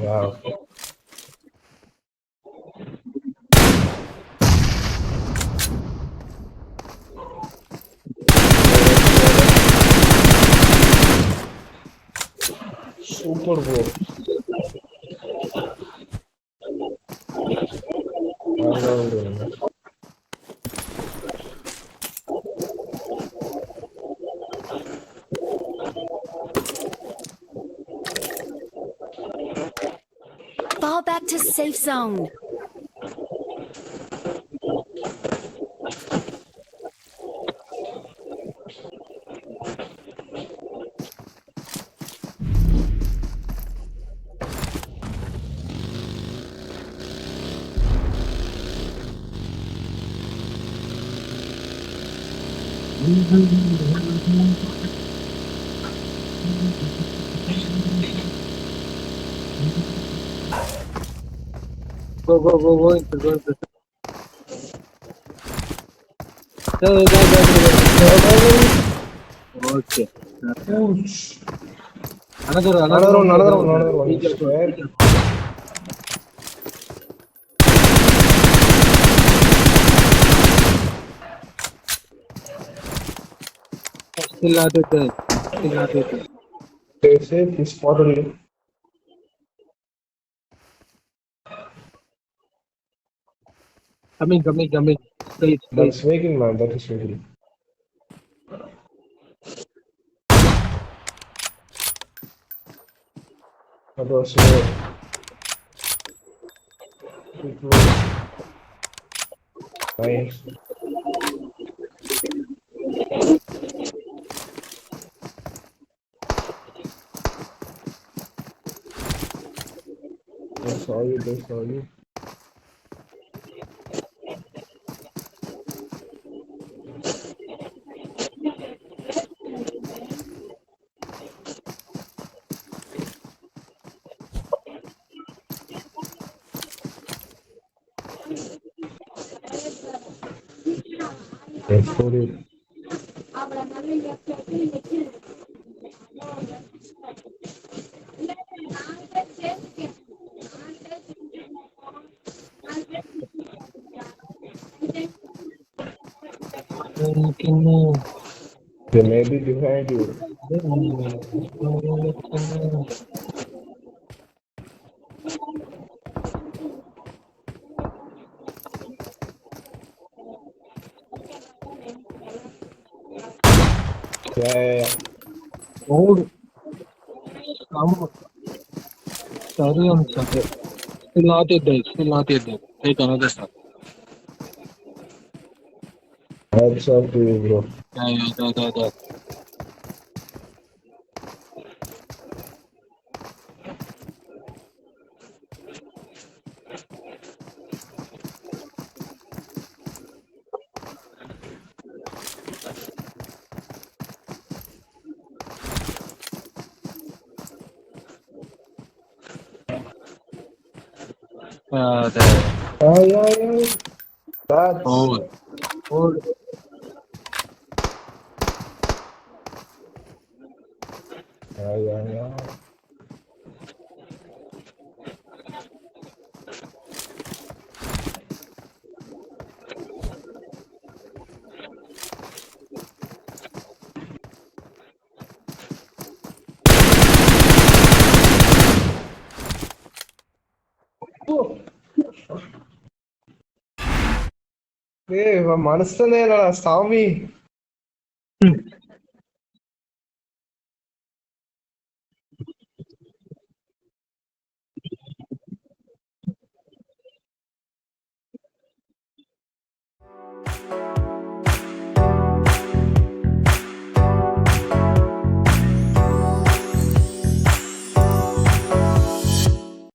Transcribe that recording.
Wow. Super bro. Fall back to safe zone. Go, go, go, go into, go into. Go. Okay. Another one. Be careful, be careful. Still not it there. Still not it there. Stay safe. He spotted you. Coming. Straight. That's making, man. That is making. That was it was nice. They saw you. They showed it. They may be behind you. Yeah. Hold. Sorry, I'm sorry. Still not it there. Take another step. Hats off to you, bro. Yeah. There. Yeah. That's. Hold. Yeah. Hey, മനസ്സിലാ സാമി